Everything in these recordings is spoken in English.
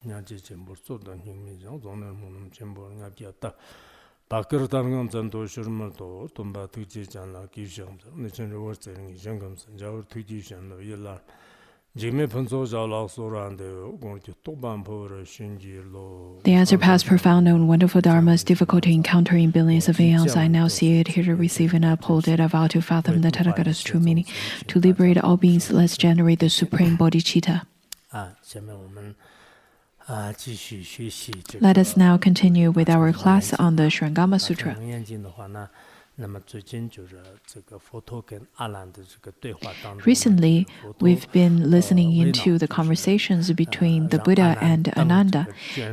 The unsurpassed, profound, and wonderful Dharma is difficult to encounter in billions of aeons. I now see it, here to receive and uphold it. I vow to fathom the Tathagata's true meaning. To liberate all beings, let's generate the supreme bodhicitta. Let us now continue with our class on the Surangama Sutra. Recently, we've been listening into the conversations between the Buddha and Ananda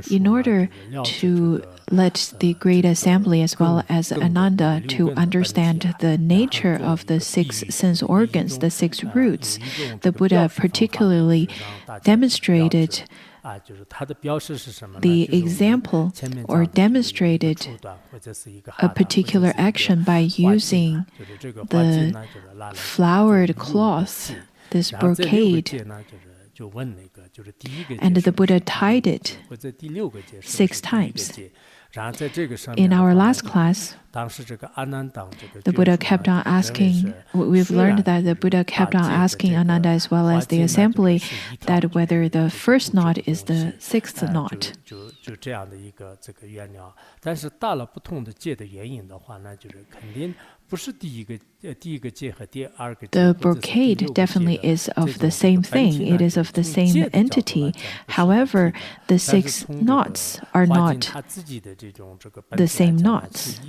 in order to let the Great Assembly as well as Ananda to understand the nature of the six sense organs, the six roots. The Buddha particularly demonstrated the example or demonstrated a particular action by using the flowered cloth, this brocade, and the Buddha tied it 6 times. In our last class, the Buddha kept on asking, we've learned that the Buddha kept on asking Ananda as well as the assembly that whether the first knot is the 6th knot. The brocade definitely is of the same thing. It is of the same entity. However, the 6 knots are not the same knots.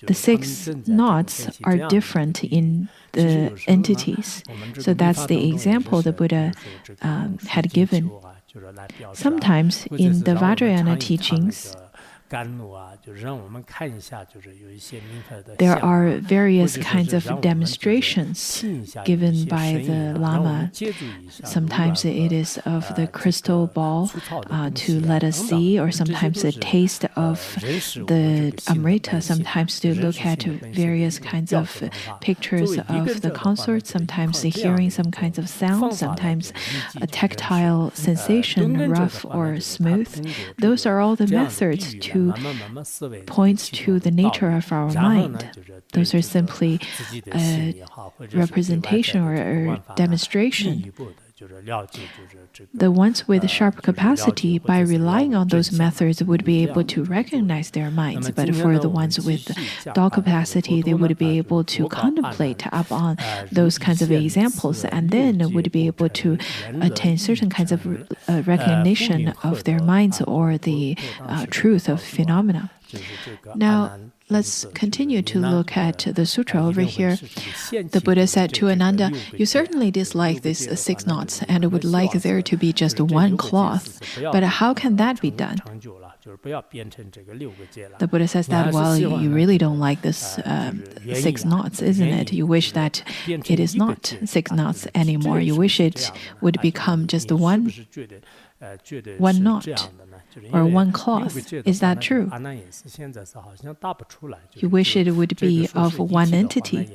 The 6 knots are different in the entities. So that's the example the Buddha had given. Sometimes in the Vajrayana teachings, there are various kinds of demonstrations given by the Lama. Sometimes it is of the crystal ball to let us see, or sometimes a taste of the Amrita, sometimes to look at various kinds of pictures of the consort, sometimes hearing some kinds of sound, sometimes a tactile sensation, rough or smooth. Those are all the methods to points to the nature of our mind. Those are simply a representation or a demonstration. The ones with sharp capacity, by relying on those methods, would be able to recognize their minds. But for the ones with dull capacity, they would be able to contemplate upon those kinds of examples, and then would be able to attain certain kinds of recognition of their minds or the truth of phenomena. Now, let's continue to look at the sutra over here. The Buddha said to Ananda, "You certainly dislike these 6 knots and would like there to be just one cloth. But how can that be done?" The Buddha says that, well, you really don't like this 6 knots, isn't it? You wish that it is not 6 knots anymore. You wish it would become just one knot or one cloth. Is that true? You wish it would be of one entity.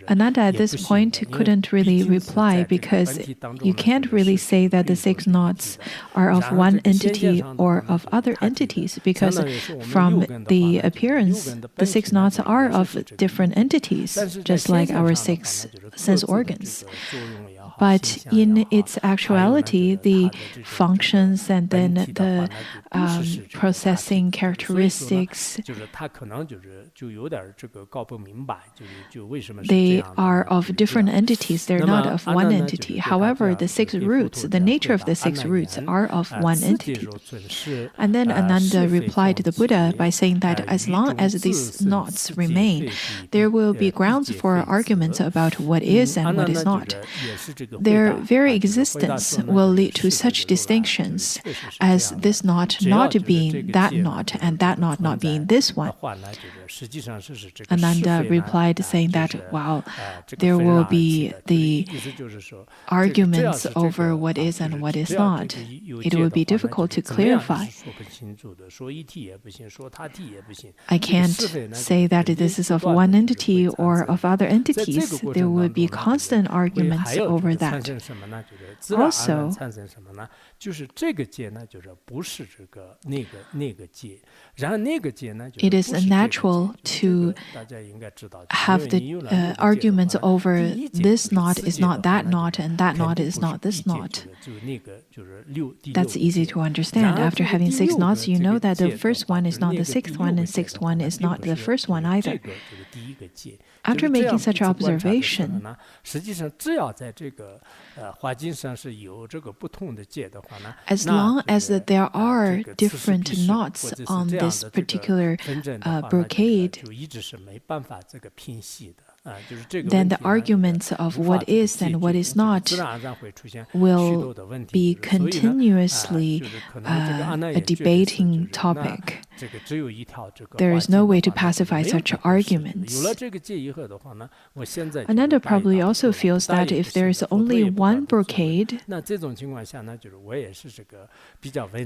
Ananda at this point couldn't really reply, because you can't really say that the 6 knots are of one entity or of other entities, because from the appearance, the 6 knots are of different entities, just like our 6 sense organs. But in its actuality, the functions and then the processing characteristics, they are of different entities. They're not of one entity. However, the 6 roots, the nature of the 6 roots are of one entity. And then Ananda replied to the Buddha by saying that as long as these knots remain, there will be grounds for arguments about what is and what is not. Their very existence will lead to such distinctions as this knot not being that knot and that knot not being this one. Ananda replied saying that, well, there will be the arguments over what is and what is not. It will be difficult to clarify. I can't say that this is of one entity or of other entities. There will be constant arguments over for that. Also, it is natural to have the arguments over this knot is not that knot and that knot is not this knot. That's easy to understand. After having 6 knots, you know that the first one is not the 6th one and 6th one is not the first one either. After making such observation, as long as that there are different knots on this particular brocade, then the arguments of what is and what is not will be continuously a debating topic. There is no way to pacify such arguments. Ananda probably also feels that if there is only one brocade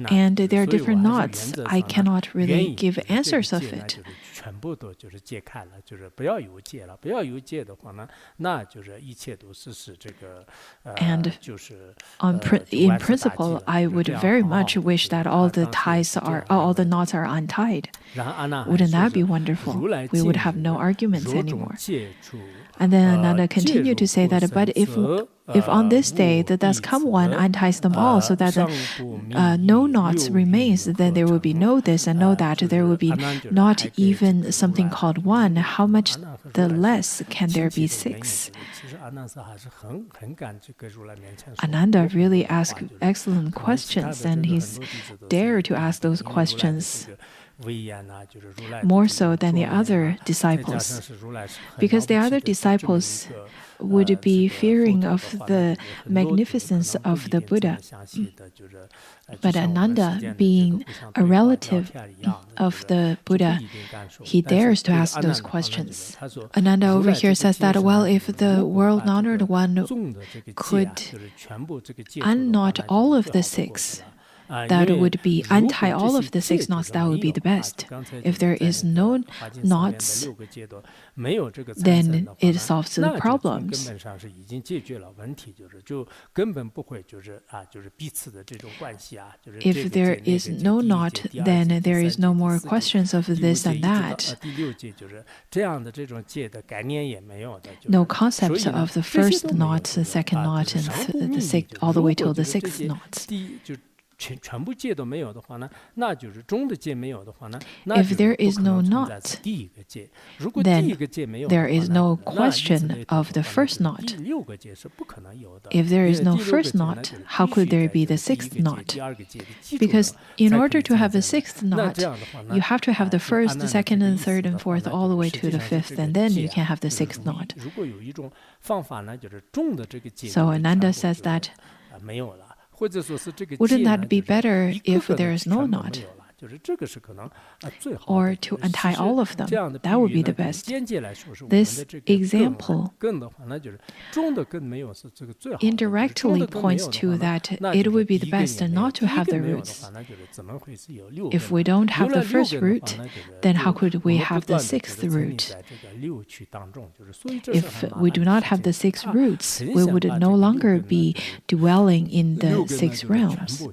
and there are different knots, I cannot really give answers of it. And in principle, I would very much wish that all the knots are untied. Wouldn't that be wonderful? We would have no arguments anymore. And then Ananda continued to say that, but if on this day the does come one unties them all, so that no knots remains, then there will be no this and no that. There will be not even something called one. How much the less can there be 6? Ananda really asked excellent questions, and he's dared to ask those questions more so than the other disciples, because the other disciples would be fearing of the magnificence of the Buddha. But Ananda, being a relative of the Buddha, he dares to ask those questions. Ananda over here says that, well, if the world-honored one could unknot all of the 6, that would be untie all of the 6 knots, that would be the best. If there is no knots, then it solves the problems. If there is no knot, then there is no more questions of this and that. No concept of the first knot, the second knot, and the 6th, all the way till the 6th knot. If there is no knot, then there is no question of the first knot. If there is no first knot, how could there be the 6th knot? Because in order to have the 6th knot, you have to have the first, the second, and third, and fourth, all the way to the 5th, and then you can have the 6th knot. So Ananda says that, wouldn't that be better if there is no knot? Or to untie all of them? That would be the best. This example indirectly points to that it would be the best not to have the roots. If we don't have the first root, then how could we have the 6th root? If we do not have the 6 roots, we would no longer be dwelling in the 6 realms.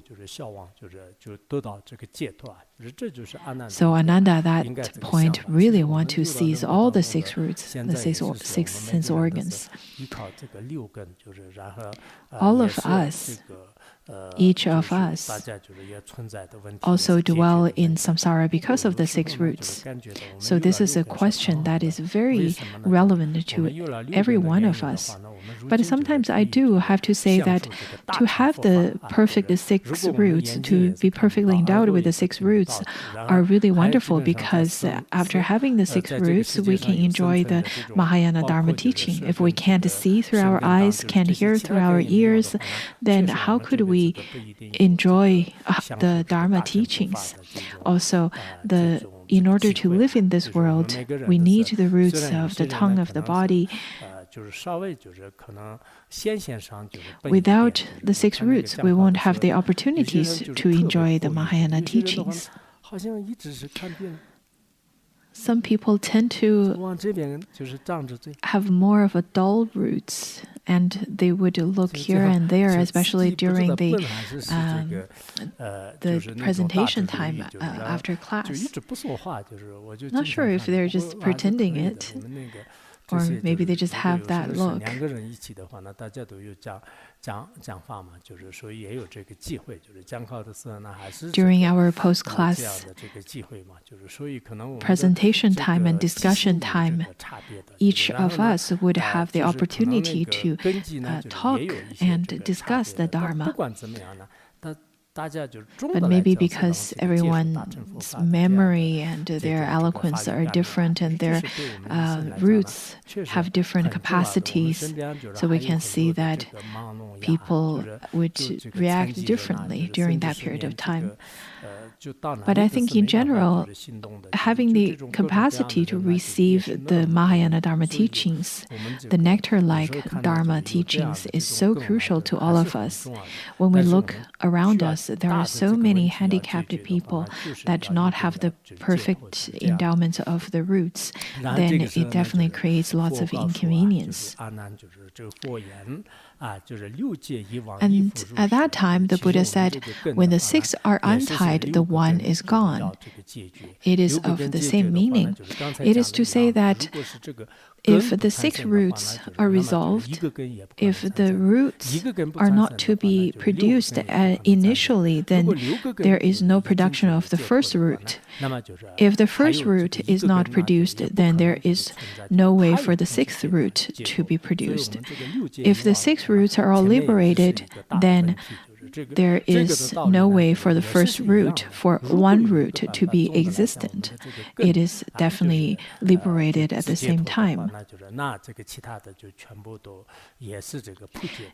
So Ananda at that point really want to seize all the 6 roots, the 6 sense organs. All of us, each of us, also dwell in samsara because of the 6 roots. So this is a question that is very relevant to every one of us. But sometimes I do have to say that to have the perfect 6 roots, to be perfectly endowed with the 6 roots, are really wonderful, because after having the 6 roots, we can enjoy the Mahayana Dharma teaching. If we can't see through our eyes, can't hear through our ears, then how could we enjoy the Dharma teachings? Also, in order to live in this world, we need the roots of the tongue of the body. Without the 6 roots, we won't have the opportunities to enjoy the Mahayana teachings. Some people tend to have more of a dull roots, and they would look here and there, especially during the presentation time after class. Not sure if they're just pretending it, or maybe they just have that look. During our post-class presentation time and discussion time, each of us would have the opportunity to talk and discuss the Dharma. But maybe because everyone's memory and their eloquence are different and their roots have different capacities, so we can see that people would react differently during that period of time. But I think in general, having the capacity to receive the Mahayana Dharma teachings, the nectar-like Dharma teachings, is so crucial to all of us. When we look around us, there are so many handicapped people that do not have the perfect endowment of the roots, then it definitely creates lots of inconvenience. And at that time, the Buddha said, when the six are untied, the one is gone. It is of the same meaning. It is to say that if the six roots are resolved, if the roots are not to be produced initially, then there is no production of the first root. If the first root is not produced, then there is no way for the sixth root to be produced. If the six roots are all liberated, then there is no way for the first root, for one root to be existent. It is definitely liberated at the same time.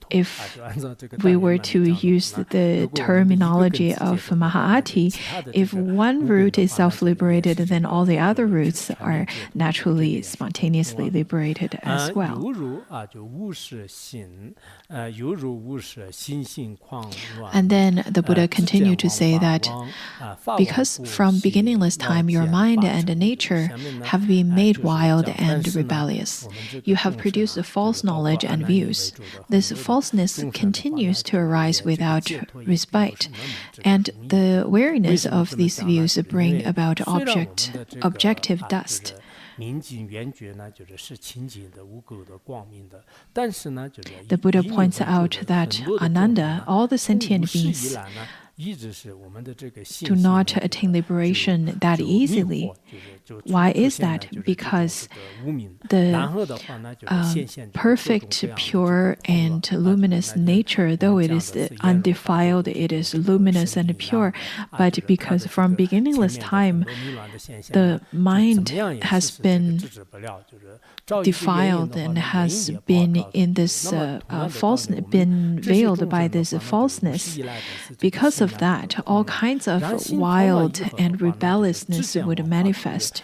If we were to use the terminology of Mahayana, if one root is self-liberated, then all the other roots are naturally, spontaneously liberated as well. And then the Buddha continued to say that because from beginningless time your mind and nature have been made wild and rebellious, you have produced a false knowledge and views. This falseness continues to arise without respite, and the wariness of these views bring about objective dust. The Buddha points out that Ananda, all the sentient beings, do not attain liberation that easily. Why is that? Because the perfect, pure, and luminous nature, though it is undefiled, it is luminous and pure, but because from beginningless time, the mind has been defiled and has been in this falseness, been veiled by this falseness. Because of that, all kinds of wild and rebelliousness would manifest.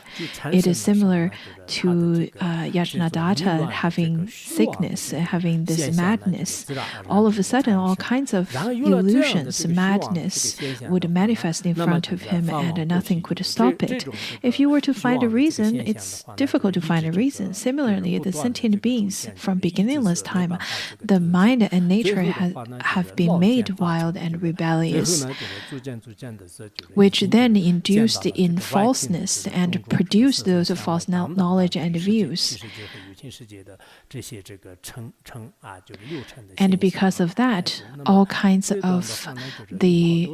It is similar to Yajnadatta having sickness, having this madness. All of a sudden, all kinds of illusions, madness would manifest in front of him, and nothing could stop it. If you were to find a reason, it's difficult to find a reason. Similarly, the sentient beings from beginningless time, the mind and nature have been made wild and rebellious, which then induced in falseness and produced those false knowledge and views. And because of that, all kinds of the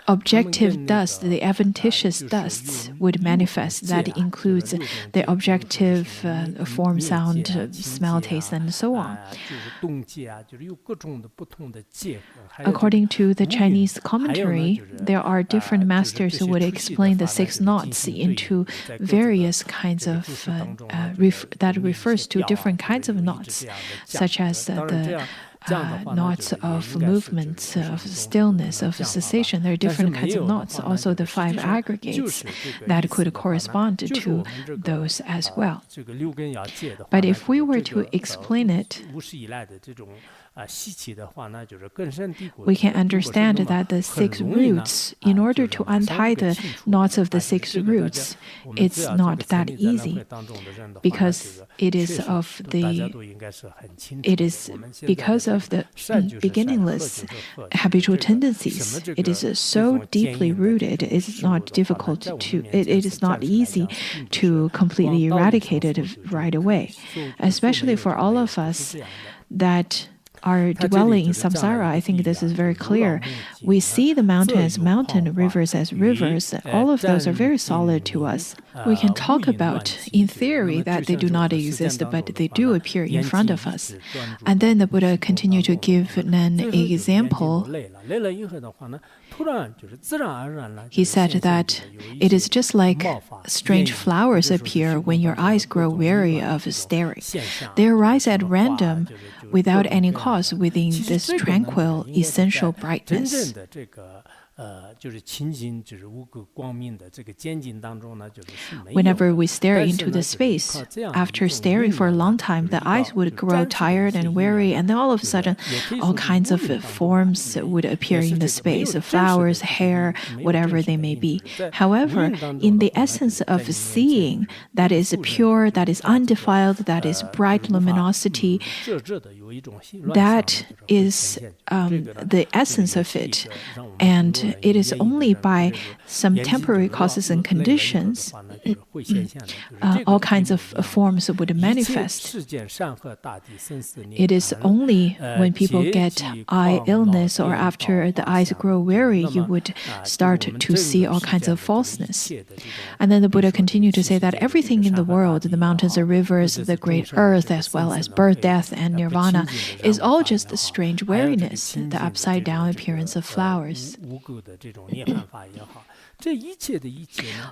objective dust, the adventitious dusts would manifest. That includes the objective form, sound, smell, taste, and so on. According to the Chinese commentary, there are different masters who would explain the six knots into various kinds of that refers to different kinds of knots, such as the knots of movements, of stillness, of cessation. There are different kinds of knots. Also, the five aggregates that could correspond to those as well. But if we were to explain it we can understand that the 6 roots, in order to untie the knots of the 6 roots, it's not that easy, because it is because of the beginningless habitual tendencies. It is so deeply rooted. It is not easy to completely eradicate it right away, especially for all of us that are dwelling in samsara. I think this is very clear. We see the mountain as mountain, rivers as rivers. All of those are very solid to us. We can talk about in theory that they do not exist, but they do appear in front of us. And then the Buddha continued to give an example. He said that it is just like strange flowers appear when your eyes grow weary of staring. They arise at random without any cause within this tranquil, essential brightness. Whenever we stare into the space, after staring for a long time, the eyes would grow tired and weary, and then all of a sudden, all kinds of forms would appear in the space, flowers, hair, whatever they may be. However, in the essence of seeing, that is pure, that is undefiled, that is bright luminosity, that is the essence of it. And it is only by some temporary causes and conditions all kinds of forms would manifest. It is only when people get eye illness or after the eyes grow weary, you would start to see all kinds of falseness. And then the Buddha continued to say that everything in the world, the mountains, the rivers, the great earth, as well as birth, death, and nirvana, is all just a strange wariness, the upside-down appearance of flowers.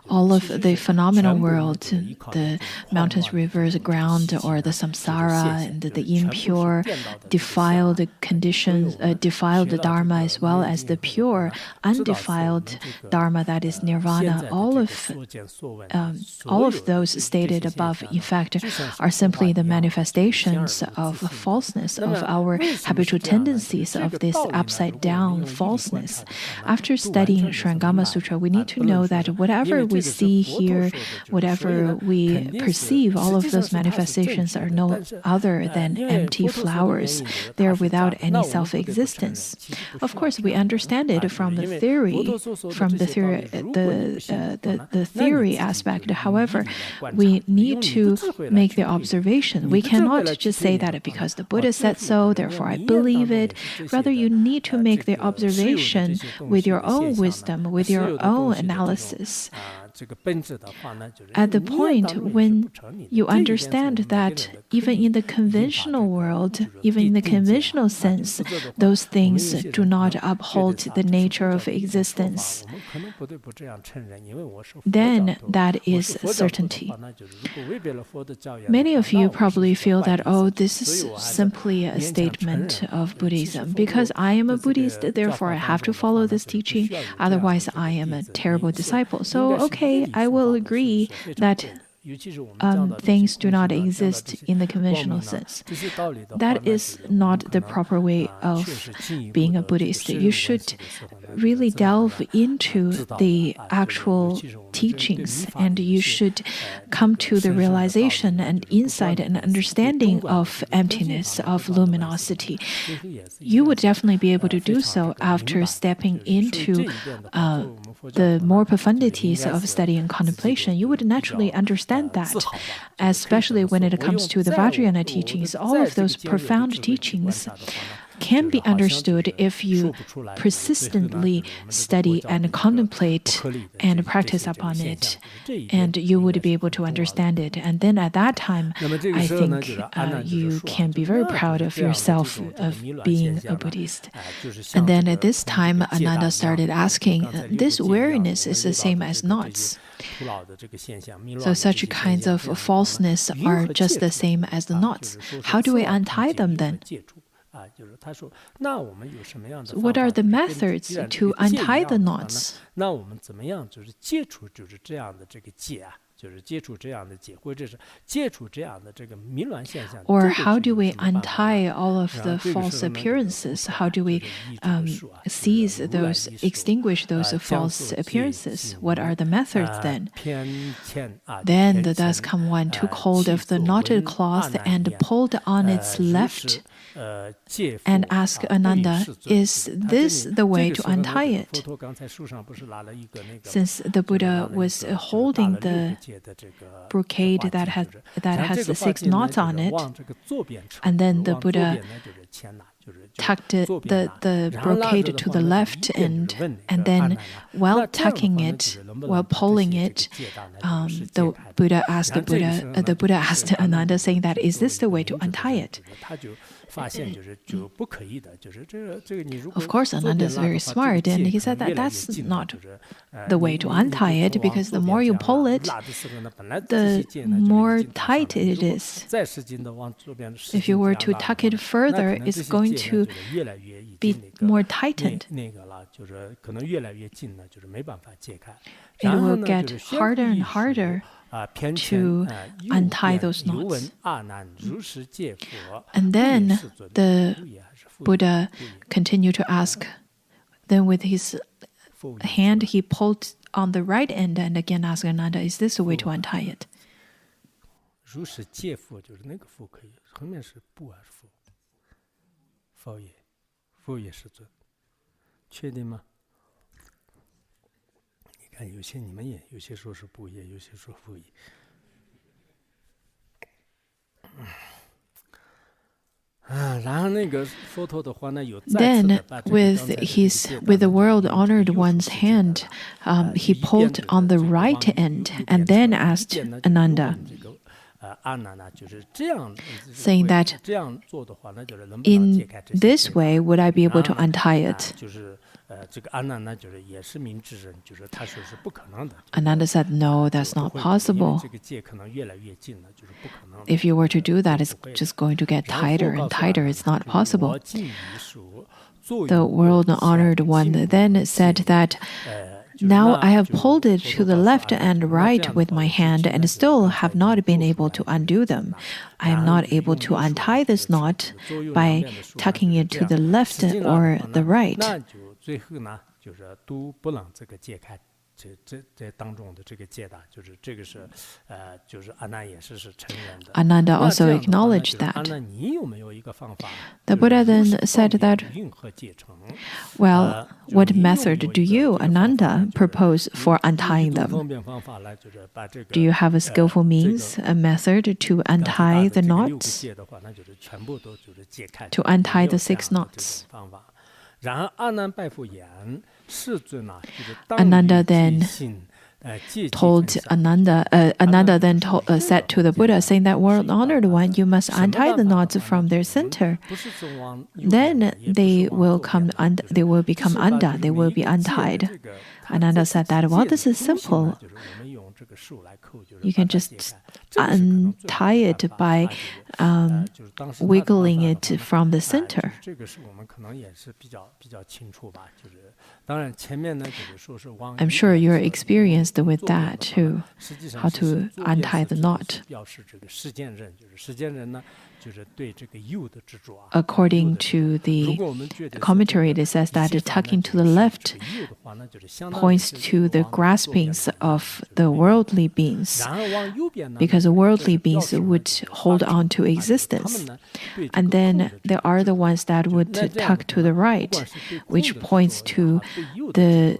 All of the phenomenal world, the mountains, rivers, ground, or the samsara, and the impure, defiled conditions, defiled dharma, as well as the pure, undefiled dharma, that is nirvana, all of those stated above, in fact, are simply the manifestations of falseness, of our habitual tendencies, of this upside-down falseness. After studying Surangama Sutra, we need to know that whatever we see, hear, whatever we perceive, all of those manifestations are no other than empty flowers. They are without any self-existence. Of course, we understand it from the theory aspect. However, we need to make the observation. We cannot just say that because the Buddha said so, therefore I believe it. Rather, you need to make the observation with your own wisdom, with your own analysis. At the point when you understand that even in the conventional world, even in the conventional sense, those things do not uphold the nature of existence, then that is certainty. Many of you probably feel that, oh, this is simply a statement of Buddhism. Because I am a Buddhist, therefore I have to follow this teaching, otherwise I am a terrible disciple. So, okay, I will agree that things do not exist in the conventional sense. That is not the proper way of being a Buddhist. You should really delve into the actual teachings, and you should come to the realization and insight and understanding of emptiness, of luminosity. You would definitely be able to do so after stepping into the more profundities of study and contemplation. You would naturally understand that, especially when it comes to the Vajrayana teachings. All of those profound teachings can be understood if you persistently study and contemplate and practice upon it, and you would be able to understand it. And then at that time, I think you can be very proud of yourself of being a Buddhist. And then at this time, Ananda started asking, this wariness is the same as knots. So such kinds of falseness are just the same as the knots. How do we untie them then? So what are the methods to untie the knots? Or how do we untie all of the false appearances? How do we extinguish those false appearances? What are the methods then? Then the thus come one took hold of the knotted cloth and pulled on its left and asked Ananda, is this the way to untie it? Since the Buddha was holding the brocade that has the 6 knots on it, and then the Buddha tucked the brocade to the left, and then while tucking it, while pulling it, the Buddha asked Ananda, saying that, is this the way to untie it? Of course, Ananda is very smart, and he said that that's not the way to untie it, because the more you pull it, the more tight it is. If you were to tuck it further, it's going to be more tightened. It will get harder and harder to untie those knots. And then the Buddha continued to ask. Then with his hand, he pulled on the right end and again asked Ananda, is this a way to untie it? Then, with the world-honored one's hand, he pulled on the right end and then asked Ananda, saying that, in this way, would I be able to untie it? Ananda said, no, that's not possible. If you were to do that, it's just going to get tighter and tighter. It's not possible. The world-honored one then said that, now I have pulled it to the left and right with my hand and still have not been able to undo them. I am not able to untie this knot by tucking it to the left or the right. Ananda also acknowledged that. The Buddha then said that, well, what method do you, Ananda, propose for untying them? Do you have a skillful means, a method to untie the knots? To untie the 6 knots? Ananda then said to the Buddha, saying that, world-honored one, you must untie the knots from their center. Then they will become undone. They will be untied. Ananda said that, well, this is simple. You can just untie it by wiggling it from the center. I'm sure you're experienced with that too, how to untie the knot. According to the commentary, it says that tucking to the left points to the graspings of the worldly beings, because the worldly beings would hold on to existence. And then there are the ones that would tuck to the right, which points to the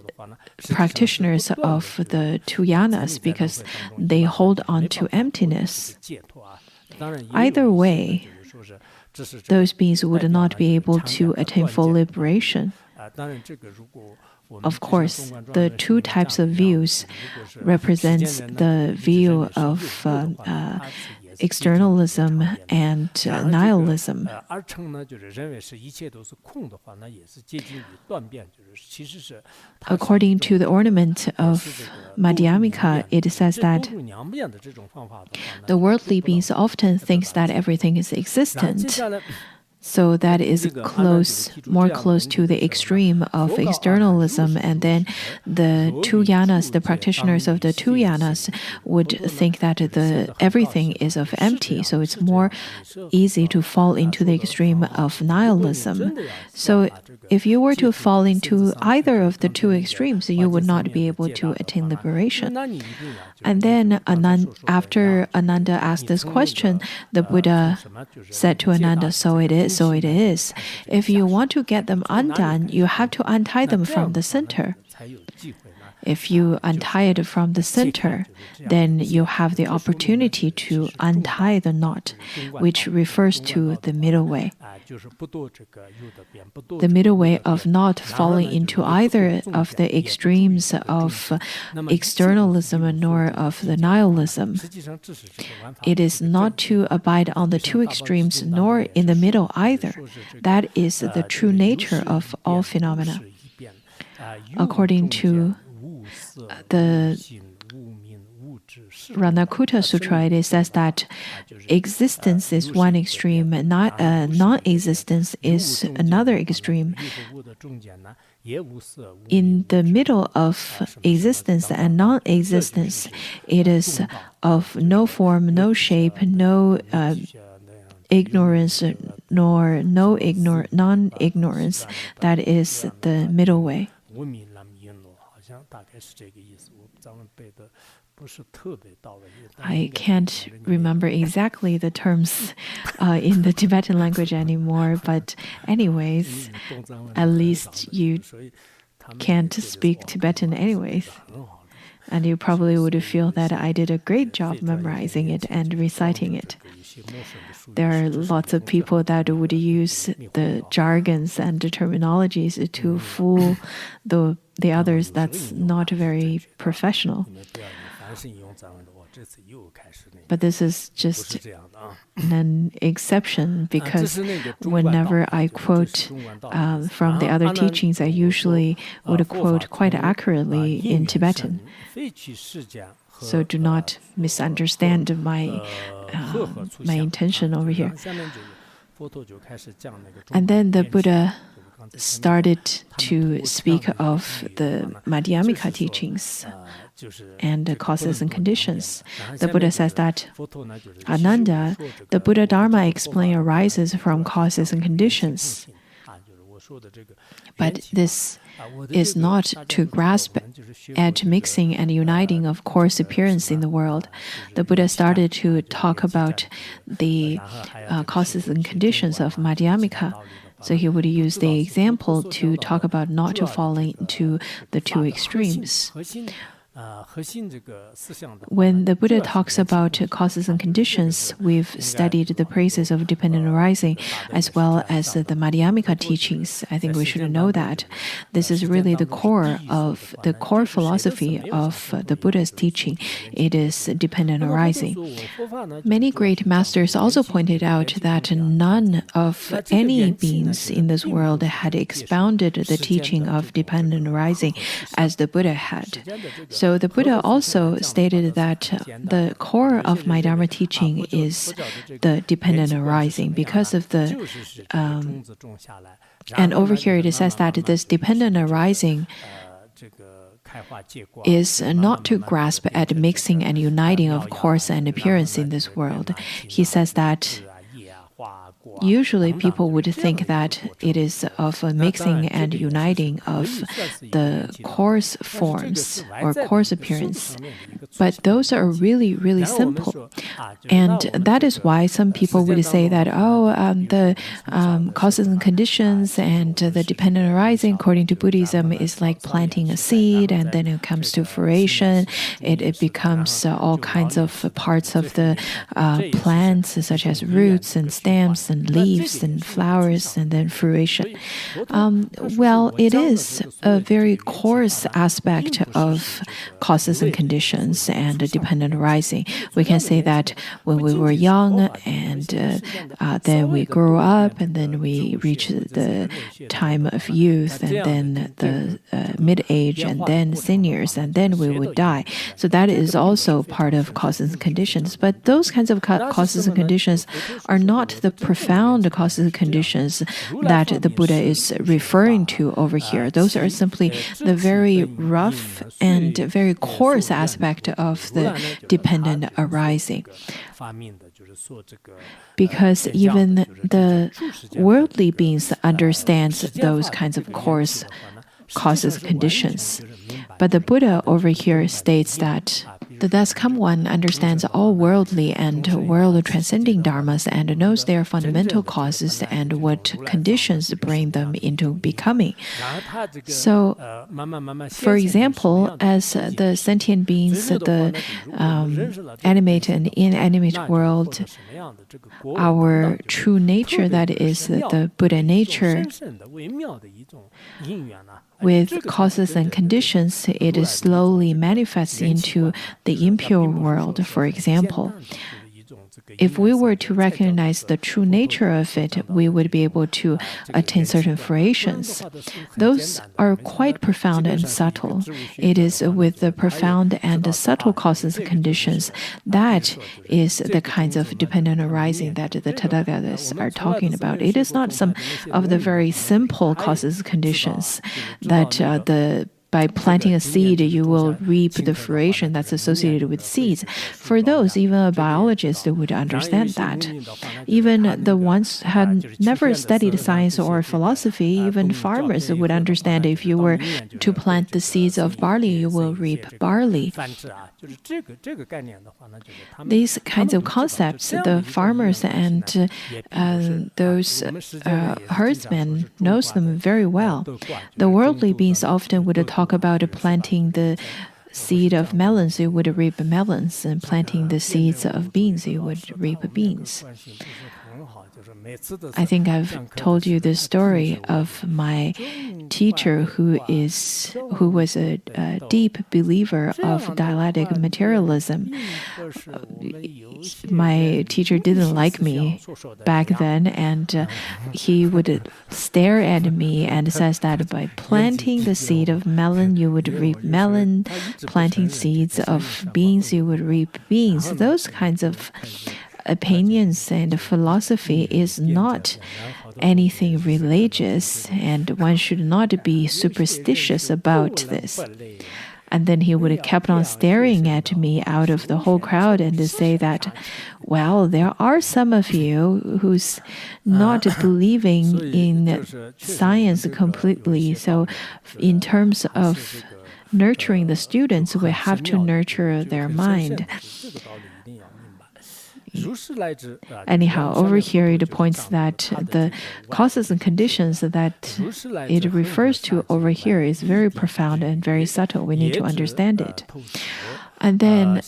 practitioners of the two yanas, because they hold on to emptiness. Either way, those beings would not be able to attain full liberation. Of course, the 2 types of views represents the view of externalism and nihilism. According to the ornament of Madhyamika, it says that the worldly beings often think that everything is existent. So that is more close to the extreme of externalism. And then the two yanas, the practitioners of the two yanas, would think that everything is of empty. So it's more easy to fall into the extreme of nihilism. So if you were to fall into either of the two extremes, you would not be able to attain liberation. And then after Ananda asked this question, the Buddha said to Ananda, so it is, so it is. If you want to get them undone, you have to untie them from the center. If you untie it from the center, then you have the opportunity to untie the knot, which refers to the middle way. The middle way of not falling into either of the extremes of externalism nor of the nihilism. It is not to abide on the two extremes nor in the middle either. That is the true nature of all phenomena. According to the Ranakutta Sutra, it says that existence is one extreme, non-existence is another extreme. In the middle of existence and non-existence, it is of no form, no shape, no ignorance, nor non-ignorance. That is the middle way. I can't remember exactly the terms in the Tibetan language anymore, but anyways, at least you can't speak Tibetan anyways. And you probably would feel that I did a great job memorizing it and reciting it. There are lots of people that would use the jargons and the terminologies to fool the others. That's not very professional. But this is just an exception, because whenever I quote from the other teachings, I usually would quote quite accurately in Tibetan. So do not misunderstand my intention over here. And then the Buddha started to speak of the Madhyamika teachings and the causes and conditions. The Buddha says that, Ananda, the Buddha Dharma explained arises from causes and conditions. But this is not to grasp at mixing and uniting of coarse appearance in the world. The Buddha started to talk about the causes and conditions of Madhyamika. So he would use the example to talk about not to fall into the two extremes. When the Buddha talks about causes and conditions, we've studied the praises of dependent arising as well as the Madhyamika teachings. I think we should know that. This is really the core philosophy of the Buddha's teaching. It is dependent arising. Many great masters also pointed out that none of any beings in this world had expounded the teaching of dependent arising as the Buddha had. So the Buddha also stated that the core of my Dharma teaching is the dependent arising because of the and over here it says that this dependent arising is not to grasp at mixing and uniting of course and appearance in this world. He says that usually people would think that it is of a mixing and uniting of the coarse forms or coarse appearance. But those are really, really simple. And that is why some people would say that, the causes and conditions and the dependent arising according to Buddhism is like planting a seed, and then it comes to fruition. It becomes all kinds of parts of the plants, such as roots and stems and leaves and flowers, and then fruition. Well, it is a very coarse aspect of causes and conditions and dependent arising. We can say that when we were young and then we grow up and then we reach the time of youth and then the mid-age and then seniors and then we would die. So that is also part of causes and conditions. But those kinds of causes and conditions are not the profound causes and conditions that the Buddha is referring to over here. Those are simply the very rough and very coarse aspect of the dependent arising. Because even the worldly beings understands those kinds of coarse causes conditions. But the Buddha over here states that the thus come one understands all worldly and world transcending dharmas and knows their fundamental causes and what conditions bring them into becoming. So, for example, as the sentient beings, the animate and inanimate world, our true nature, that is the Buddha nature, with causes and conditions, it slowly manifests into the impure world, for example. If we were to recognize the true nature of it, we would be able to attain certain fruitions. Those are quite profound and subtle. It is with the profound and subtle causes and conditions that is the kinds of dependent arising that the Tathagatas are talking about. It is not some of the very simple causes and conditions that by planting a seed, you will reap the fruition that's associated with seeds. For those, even a biologist would understand that. Even the ones who had never studied science or philosophy, even farmers would understand if you were to plant the seeds of barley, you will reap barley. These kinds of concepts, the farmers and those herdsmen knows them very well. The worldly beings often would talk about planting the seed of melons, you would reap melons, and planting the seeds of beans, you would reap beans. I think I've told you the story of my teacher who was a deep believer of dialectic materialism. My teacher didn't like me back then, and he would stare at me and says that by planting the seed of melon, you would reap melon. Planting seeds of beans, you would reap beans. Those kinds of opinions and philosophy is not anything religious, and one should not be superstitious about this. And then he would have kept on staring at me out of the whole crowd and to say that, well, there are some of you who's not believing in science completely. So in terms of nurturing the students, we have to nurture their mind. Anyhow, over here it points that the causes and conditions that it refers to over here is very profound and very subtle. We need to understand it. And then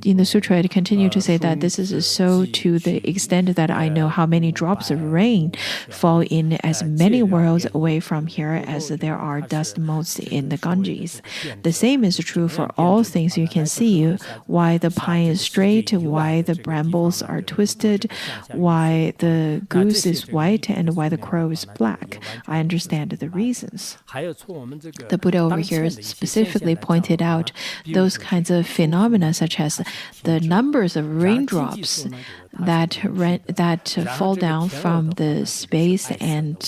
in the sutra, it continued to say that this is so to the extent that I know how many drops of rain fall in as many worlds away from here as there are dust motes in the Ganges. The same is true for all things you can see, why the pine is straight, why the brambles are twisted, why the goose is white, and why the crow is black. I understand the reasons. The Buddha over here specifically pointed out those kinds of phenomena, such as the numbers of raindrops that fall down from the space and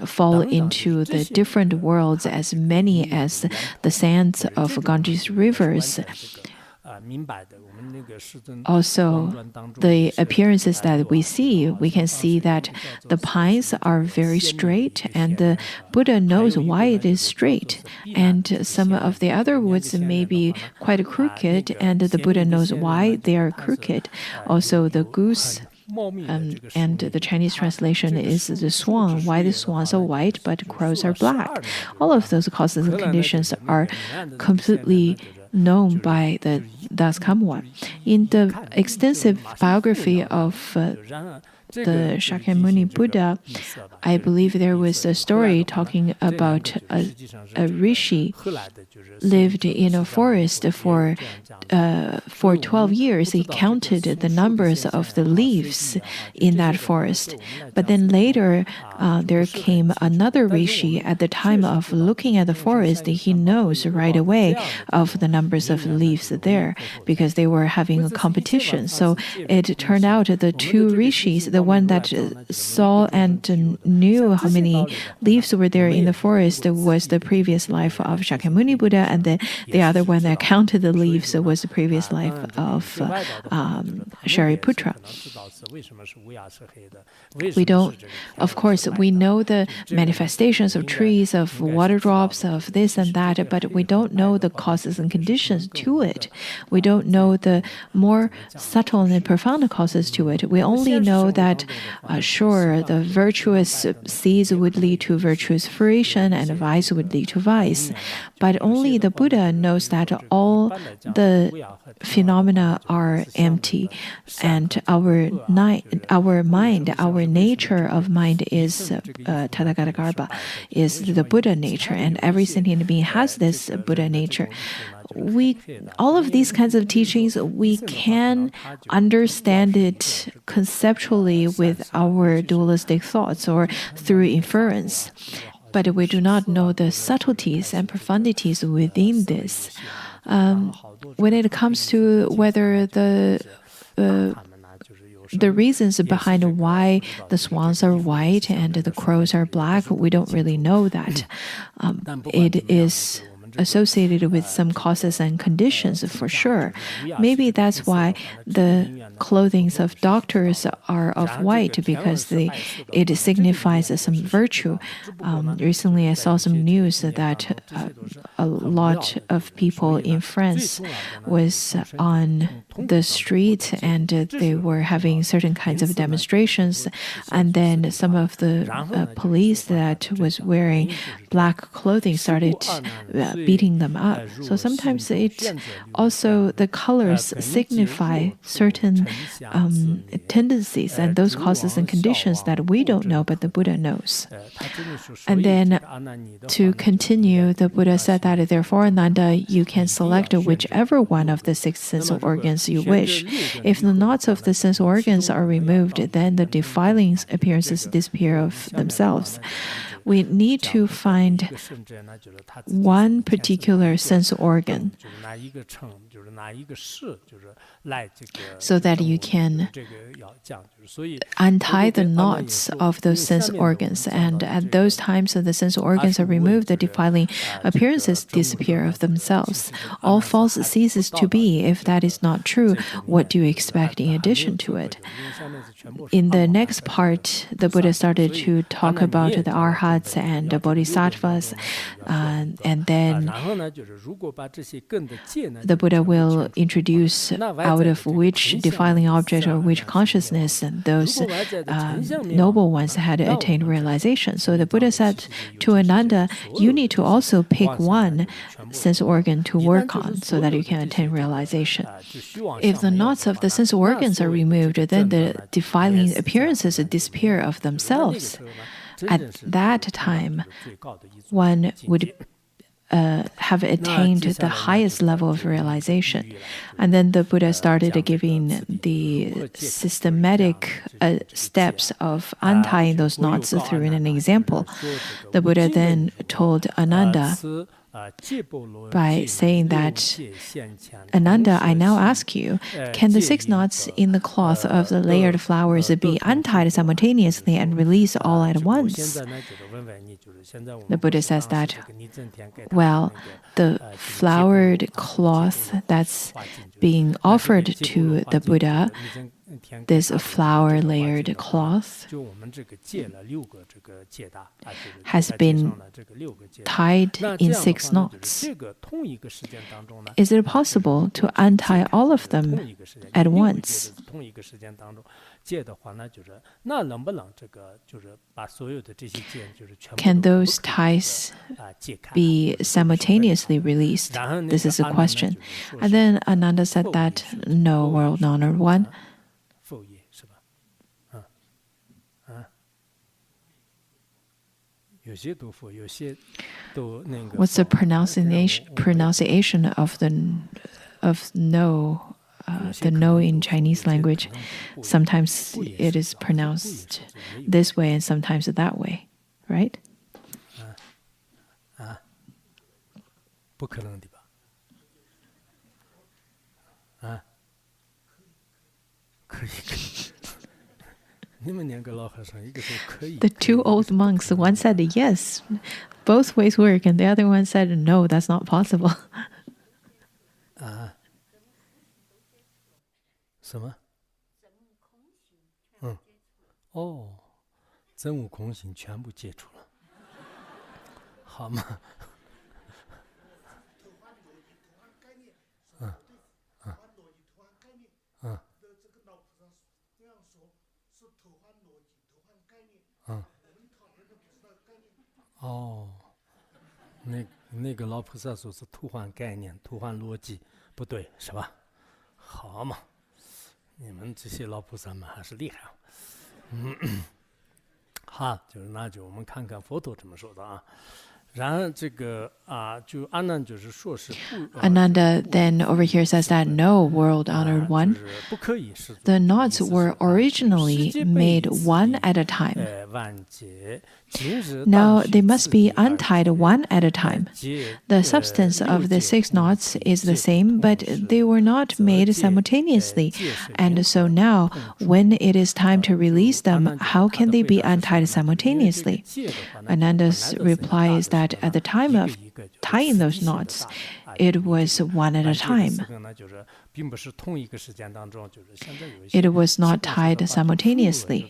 fall into the different worlds, as many as the sands of Ganges rivers. Also, the appearances that we see, we can see that the pines are very straight, and the Buddha knows why it is straight. And some of the other woods may be quite crooked, and the Buddha knows why they are crooked. Also, the goose and the Chinese translation is the swan. Why the swans are white but crows are black? All of those causes and conditions are completely known by the thus come one. In the extensive biography of the Shakyamuni Buddha, I believe there was a story talking about a rishi lived in a forest for 12 years. He counted the numbers of the leaves in that forest. But then later, there came another rishi. At the time of looking at the forest, he knows right away of the numbers of leaves there because they were having a competition. So it turned out the two rishis, the one that saw and knew how many leaves were there in the forest, was the previous life of Shakyamuni Buddha, and the other one that counted the leaves was the previous life of Shariputra. We don't, of course, we know the manifestations of trees, of water drops, of this and that, but we don't know the causes and conditions to it. We don't know the more subtle and profound causes to it. We only know that, sure, the virtuous seeds would lead to virtuous fruition and vice would lead to vice. But only the Buddha knows that all the phenomena are empty, and our mind, our nature of mind is Tathagata, is the Buddha nature, and every sentient being has this Buddha nature. All of these kinds of teachings, we can understand it conceptually with our dualistic thoughts or through inference, but we do not know the subtleties and profundities within this. When it comes to whether the reasons behind why the swans are white and the crows are black, we don't really know that. It is associated with some causes and conditions for sure. Maybe that's why the clothing of doctors are of white, because it signifies some virtue. Recently I saw some news that a lot of people in France was on the street and they were having certain kinds of demonstrations, and then some of the police that was wearing black clothing started beating them up. So sometimes it also, the colors signify certain tendencies and those causes and conditions that we don't know, but the Buddha knows. And then to continue, the Buddha said that therefore, Ananda, you can select whichever one of the 6 sense organs you wish. If the knots of the sense organs are removed, then the defiling appearances disappear of themselves. We need to find one particular sense organ so that you can untie the knots of those sense organs. And at those times the sense organs are removed, the defiling appearances disappear of themselves. All false ceases to be. If that is not true, what do you expect in addition to it? In the next part, the Buddha started to talk about the arhats and the bodhisattvas, and then the Buddha will introduce out of which defiling object or which consciousness those noble ones had attained realization. So the Buddha said to Ananda, you need to also pick one sense organ to work on so that you can attain realization. If the knots of the sense organs are removed, then the defiling appearances disappear of themselves. At that time, one would have attained the highest level of realization. And then the Buddha started giving the systematic steps of untying those knots through an example. The Buddha then told Ananda by saying that, Ananda, I now ask you, can the 6 knots in the cloth of the layered flowers be untied simultaneously and released all at once? The Buddha says that, well, the flowered cloth that's being offered to the Buddha, this flower layered cloth, has been tied in 6 knots. Is it possible to untie all of them at once? Can those ties be simultaneously released? This is a question. And then Ananda said that, no, world honored one. What's the pronunciation of no? The no in Chinese language, sometimes it is pronounced this way and sometimes that way, right? 不可能的吧？啊，可以。你们两个老和尚，一个说可以。The two old monks, one said yes, both ways work, and the other one said no, that's not possible. 啊？什么？哦，真悟空性全部解除了，好吗？哦，那个老菩萨说是偷换概念、偷换逻辑，不对是吧？好嘛，你们这些老菩萨们还是厉害啊！好，就是那就我们看看佛陀怎么说的啊。然而这个就阿难就是说是不。Ananda then over here says that no, world honored one, the knots were originally made one at a time. Now they must be untied one at a time. The substance of the 6 knots is the same, but they were not made simultaneously. And so now, when it is time to release them, how can they be untied simultaneously? Ananda's reply is that at the time of tying those knots, it was one at a time. It was not tied simultaneously.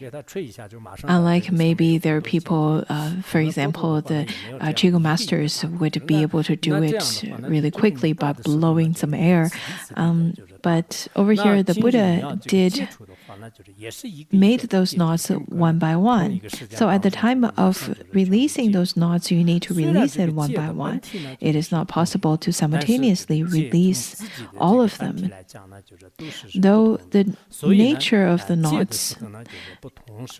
Unlike maybe there are people, for example, the Qigong masters would be able to do it really quickly by blowing some air. But over here, the Buddha made those knots one by one. So at the time of releasing those knots, you need to release it one by one. It is not possible to simultaneously release all of them. Though the nature of the knots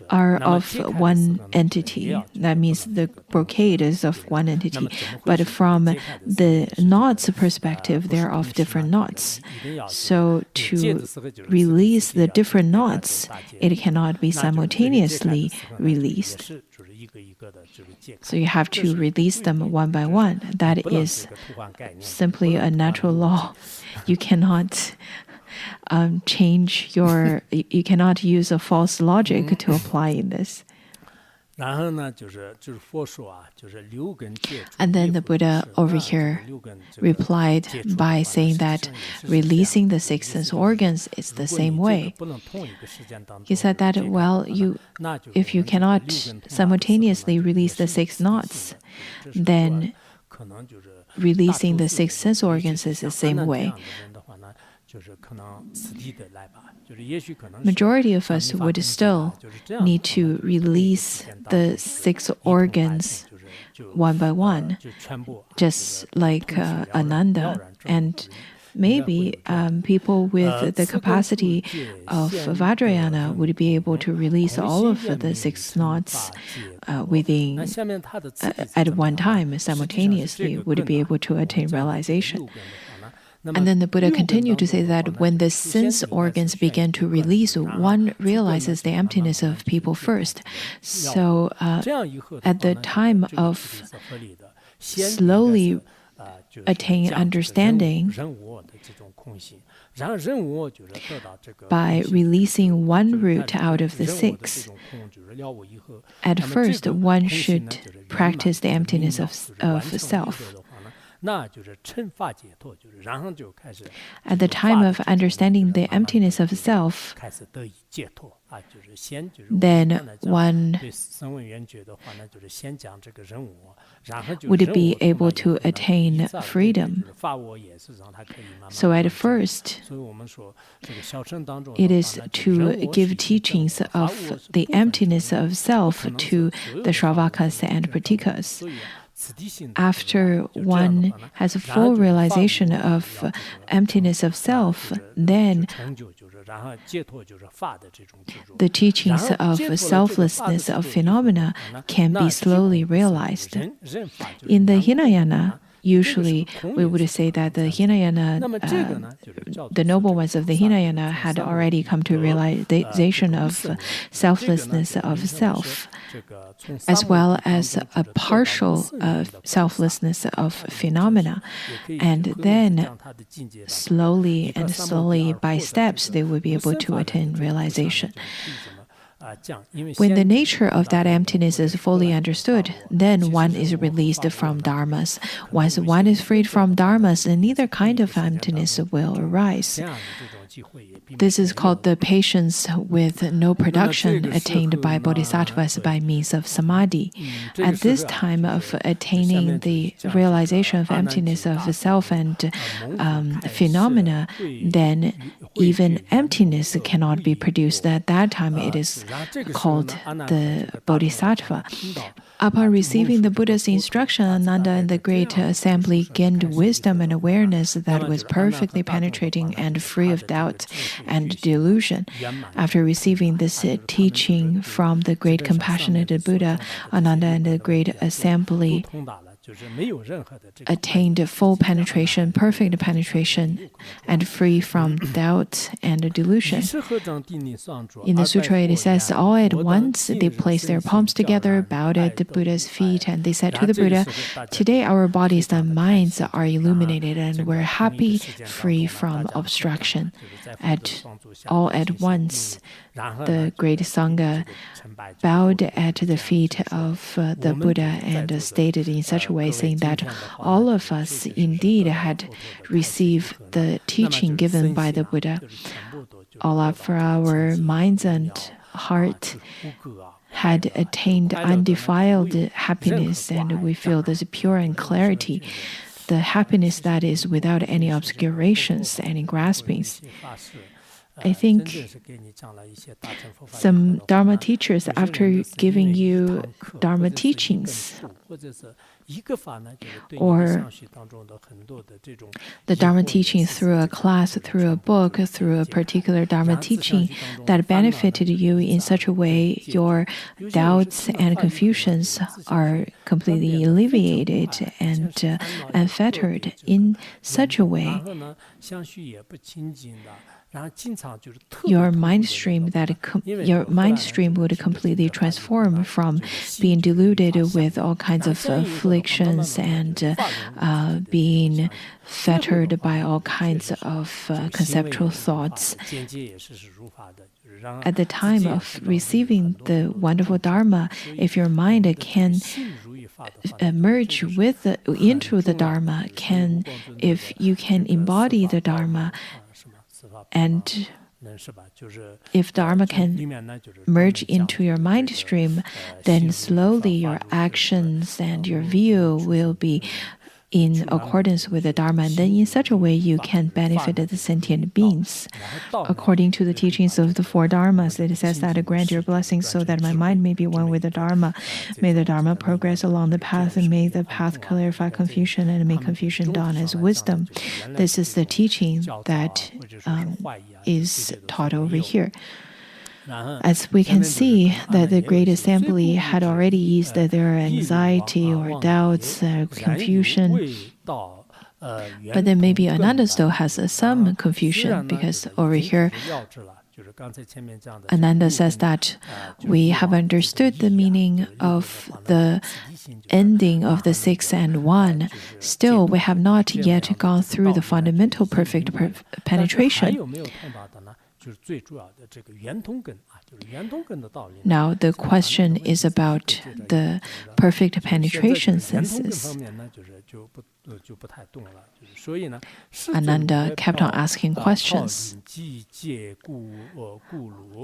are of one entity, that means the brocade is of one entity, but from the knots perspective, they're of different knots. So to release the different knots, it cannot be simultaneously released. So you have to release them one by one. That is simply a natural law. You cannot you cannot use a false logic to apply in this. And then the Buddha over here replied by saying that releasing the 6 sense organs is the same way. He said that, well, if you cannot simultaneously release the 6 knots, then releasing the 6 sense organs is the same way. Majority of us would still need to release the 6 organs one by one, just like Ananda. And maybe people with the capacity of Vajrayana would be able to release all of the 6 knots at one time, simultaneously, would be able to attain realization. And then the Buddha continued to say that when the sense organs begin to release, one realizes the emptiness of people first. So at the time of slowly attaining understanding, by releasing one root out of the 6, at first one should practice the emptiness of self. At the time of understanding the emptiness of self, then one would be able to attain freedom. So at first, it is to give teachings of the emptiness of self to the Shravakas and Pratikas. after one has a full realization of emptiness of self, then the teachings of selflessness of phenomena can be slowly realized. In the Hinayana, usually we would say that the Hinayana, the noble ones of the Hinayana had already come to realization of selflessness of self, as well as a partial selflessness of phenomena. And then slowly and slowly by steps, they would be able to attain realization. When the nature of that emptiness is fully understood, then one is released from dharmas. Once one is freed from dharmas, then neither kind of emptiness will arise. This is called the patience with no production attained by bodhisattvas by means of samadhi. At this time of attaining the realization of emptiness of self and phenomena, then even emptiness cannot be produced. At that time, it is called the bodhisattva. Upon receiving the Buddha's instruction, Ananda and the great assembly gained wisdom and awareness that was perfectly penetrating and free of doubt and delusion. After receiving this teaching from the great compassionate Buddha, Ananda and the great assembly attained full penetration, perfect penetration, and free from doubt and delusion. In the sutra, it says, all at once they placed their palms together, bowed at the Buddha's feet, and they said to the Buddha, today our bodies and minds are illuminated, and we're happy, free from obstruction. All at once, the great Sangha bowed at the feet of the Buddha and stated in such a way, saying that all of us indeed had received the teaching given by the Buddha. All of our minds and heart had attained undefiled happiness, and we feel this pure and clarity, the happiness that is without any obscurations, any graspings. I think some Dharma teachers, after giving you Dharma teachings, or the Dharma teaching through a class, through a book, through a particular Dharma teaching that benefited you in such a way, your doubts and confusions are completely alleviated and unfettered in such a way. Your mind stream would completely transform from being deluded with all kinds of afflictions and being fettered by all kinds of conceptual thoughts. At the time of receiving the wonderful Dharma, if your mind can merge into the Dharma, if you can embody the Dharma, and if Dharma can merge into your mind stream, then slowly your actions and your view will be in accordance with the Dharma, and then in such a way you can benefit the sentient beings. According to the teachings of the four Dharmas, it says that grant your blessings so that my mind may be one with the Dharma. May the Dharma progress along the path, and may the path clarify confusion, and may confusion dawn as wisdom. This is the teaching that is taught over here. As we can see that the Great Assembly had already eased their anxiety or doubts or confusion, but then maybe Ananda still has some confusion, because over here Ananda says that we have understood the meaning of the ending of the 6 and 1. Still, we have not yet gone through the fundamental perfect penetration. Now the question is about the perfect penetration senses. Ananda kept on asking questions.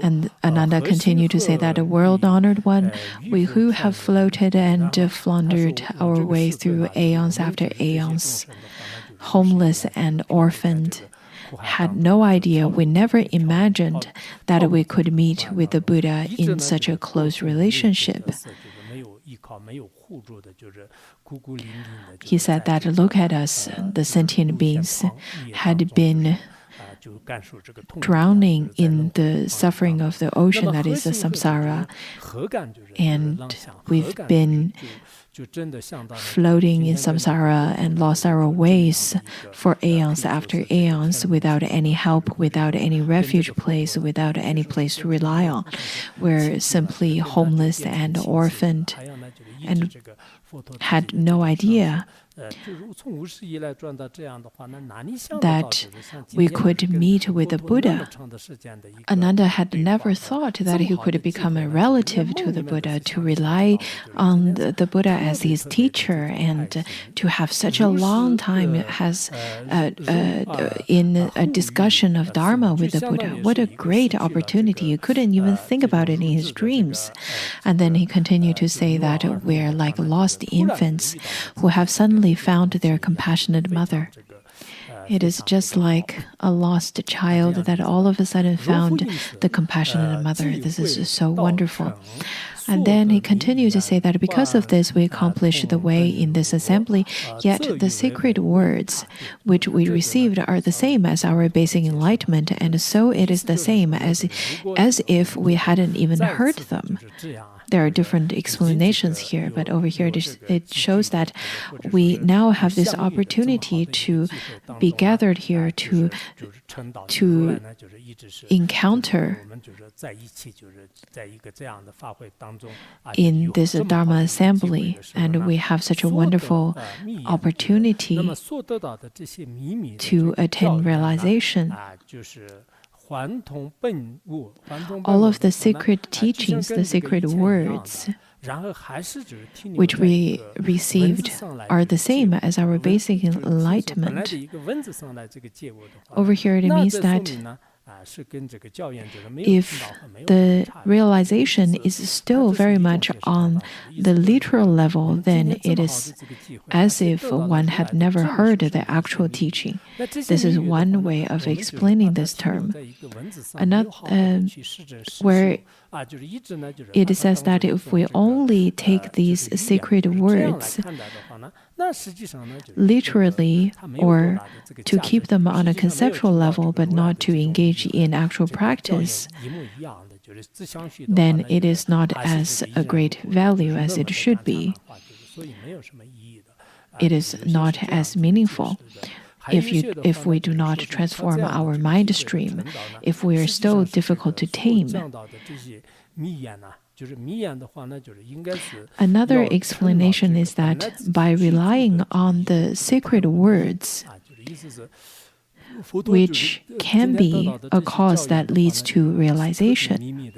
And Ananda continued to say that, world-honored one, we who have floated and floundered our way through aeons after aeons, homeless and orphaned, had no idea, we never imagined that we could meet with the Buddha in such a close relationship. He said that, look at us, the sentient beings had been drowning in the suffering of the ocean that is the samsara, and we've been floating in samsara and lost our ways for aeons after aeons without any help, without any refuge place, without any place to rely on. We're simply homeless and orphaned and had no idea that we could meet with the Buddha. Ananda had never thought that he could become a relative to the Buddha, to rely on the Buddha as his teacher, and to have such a long time in a discussion of Dharma with the Buddha. What a great opportunity. He couldn't even think about it in his dreams. And then he continued to say that we're like lost infants who have suddenly found their compassionate mother. It is just like a lost child that all of a sudden found the compassionate mother. This is so wonderful. And then he continued to say that because of this, we accomplish the way in this assembly, yet the sacred words which we received are the same as our basic enlightenment, and so it is the same as if we hadn't even heard them. There are different explanations here, but over here it shows that we now have this opportunity to be gathered here to encounter in this Dharma assembly, and we have such a wonderful opportunity to attain realization. All of the sacred teachings, the sacred words, which we received are the same as our basic enlightenment. Over here it means that if the realization is still very much on the literal level, then it is as if one had never heard the actual teaching. This is one way of explaining this term. Another, where it says that if we only take these sacred words literally, or to keep them on a conceptual level but not to engage in actual practice, then it is not as a great value as it should be. It is not as meaningful. If we do not transform our mind stream, if we are still difficult to tame. Another explanation is that by relying on the sacred words, which can be a cause that leads to realization,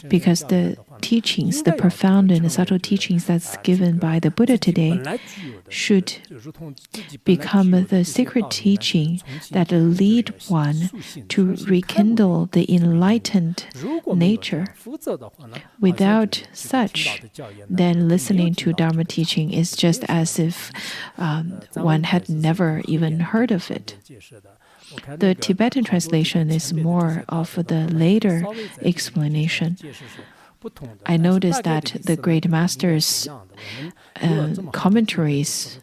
because the teachings, the profound and subtle teachings that's given by the Buddha today should become the sacred teaching that lead one to rekindle the enlightened nature. Without such, then listening to Dharma teaching is just as if one had never even heard of it. The Tibetan translation is more of the later explanation. I noticed that the great masters' commentaries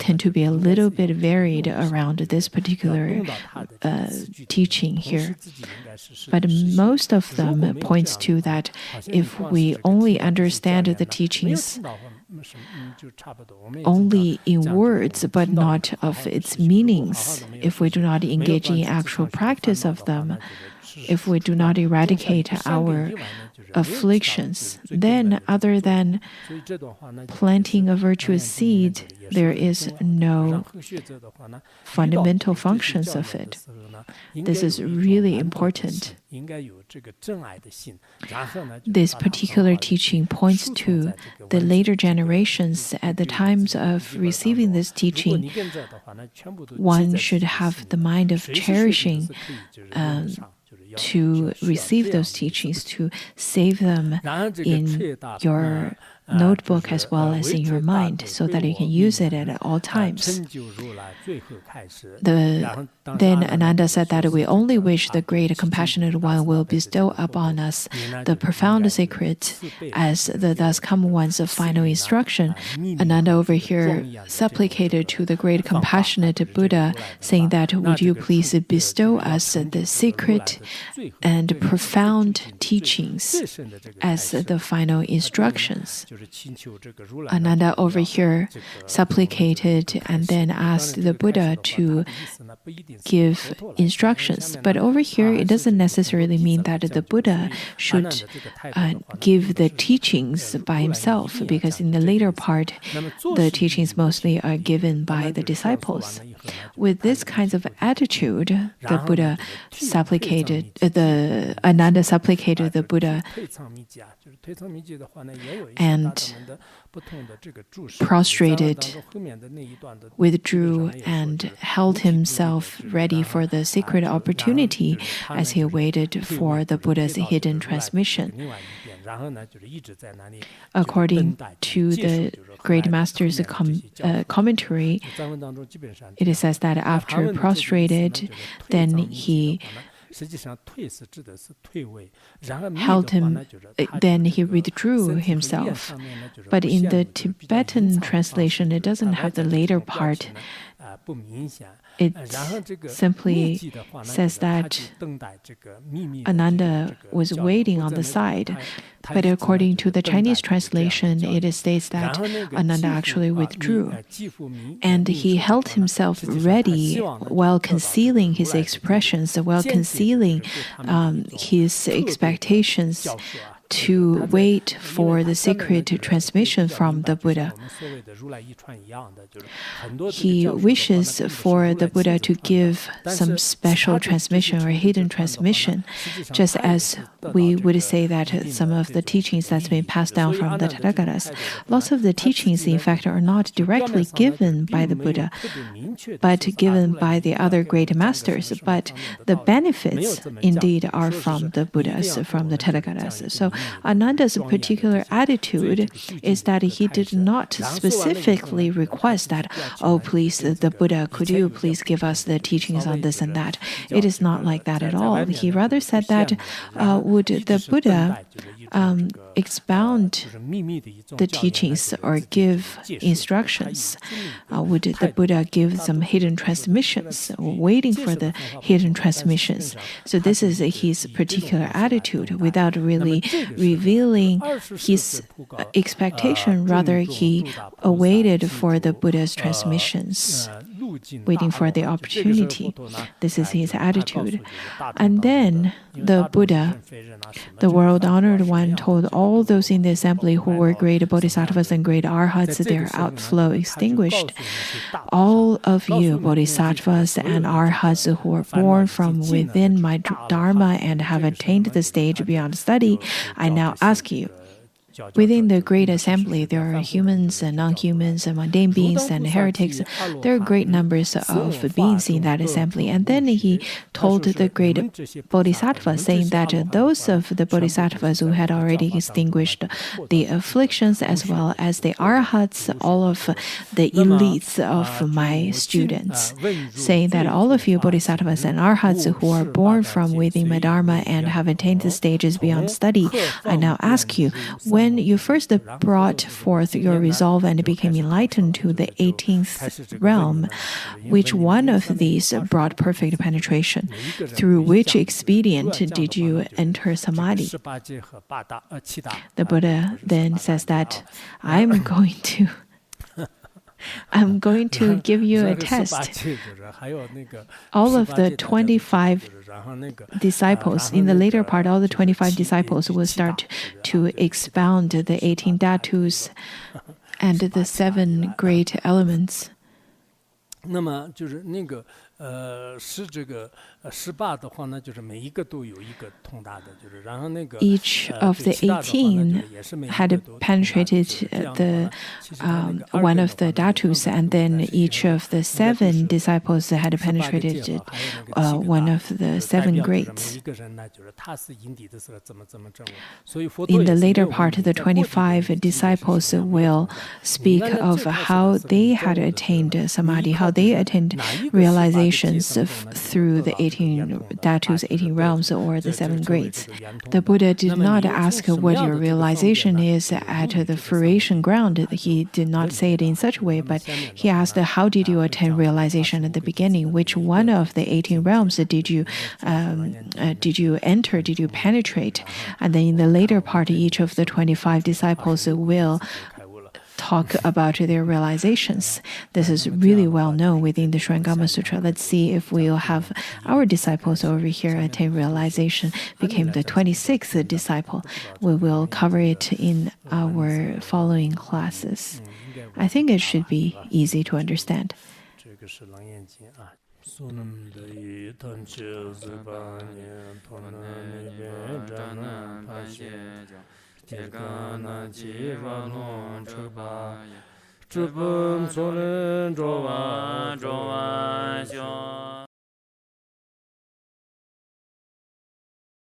tend to be a little bit varied around this particular teaching here. But most of them points to that if we only understand the teachings only in words but not of its meanings, if we do not engage in actual practice of them, if we do not eradicate our afflictions, then other than planting a virtuous seed, there is no fundamental functions of it. This is really important. This particular teaching points to the later generations. At the times of receiving this teaching, one should have the mind of cherishing to receive those teachings, to save them in your notebook as well as in your mind, so that you can use it at all times. Then Ananda said that we only wish the great compassionate one will bestow upon us the profound secret as the thus come one's final instruction. Ananda over here supplicated to the great compassionate Buddha, saying that, would you please bestow us the secret and profound teachings as the final instructions. Ananda over here supplicated and then asked the Buddha to give instructions. But over here, it doesn't necessarily mean that the Buddha should give the teachings by himself, because in the later part, the teachings mostly are given by the disciples. With this kind of attitude, the Buddha supplicated, Ananda supplicated the Buddha and prostrated, withdrew, and held himself ready for the sacred opportunity as he waited for the Buddha's hidden transmission. According to the Great Master's commentary, it says that after prostrated, then he held him, then he withdrew himself. But in the Tibetan translation, it doesn't have the later part. It simply says that Ananda was waiting on the side. But according to the Chinese translation, it states that Ananda actually withdrew. And he held himself ready while concealing his expressions, while concealing his expectations, to wait for the sacred transmission from the Buddha. He wishes for the Buddha to give some special transmission or hidden transmission, just as we would say that some of the teachings that's been passed down from the Tathagatas, lots of the teachings, in fact, are not directly given by the Buddha, but given by the other great masters. But the benefits, indeed, are from the Buddhas, from the Tathagatas. So Ananda's particular attitude is that he did not specifically request that, oh, please, the Buddha, could you please give us the teachings on this and that? It is not like that at all. He rather said that, would the Buddha expound the teachings or give instructions? Would the Buddha give some hidden transmissions, waiting for the hidden transmissions? So this is his particular attitude, without really revealing his expectation. Rather, he awaited for the Buddha's transmissions, waiting for the opportunity. This is his attitude. And then the Buddha, the world-honored one, told all those in the assembly who were great bodhisattvas and great arhats, their outflow extinguished. All of you bodhisattvas and arhats who were born from within my dharma and have attained the stage beyond study, I now ask you, within the great assembly, there are humans and non-humans and mundane beings and heretics. There are great numbers of beings in that assembly. And then he told the great bodhisattvas, saying that those of the bodhisattvas who had already extinguished the afflictions, as well as the arhats, all of the elites of my students, saying that all of you bodhisattvas and arhats who are born from within my dharma and have attained the stages beyond study, I now ask you, when you first brought forth your resolve and became enlightened to the 18th realm, which one of these brought perfect penetration? Through which expedient did you enter Samadhi? The Buddha then says that I'm going to give you a test. All of the 25 disciples, in the later part, all the 25 disciples will start to expound the 18 dhatus and the 7 great elements. 是这个18的话呢，就是每一个都有一个通达的，就是然后那个 each of the 18 had penetrated the one of the dhatus, and then each of the 7 disciples had penetrated one of the 7 grades. In the later part, the 25 disciples will speak of how they had attained samadhi, how they attained realizations through the 18 dhatus, 18 realms, or the 7 grades. The Buddha did not ask what your realization is at the fruition ground. He did not say it in such a way, but he asked, how did you attain realization at the beginning? Which one of the 18 realms did you enter? Did you penetrate? And then in the later part, each of the 25 disciples will talk about their realizations. This is really well known within the Surangama Sutra. Let's see if we'll have our disciples over here attain realization, became the 26th disciple. We will cover it in our following classes. I think it should be easy to understand. Chubum solen jowa jowa xiong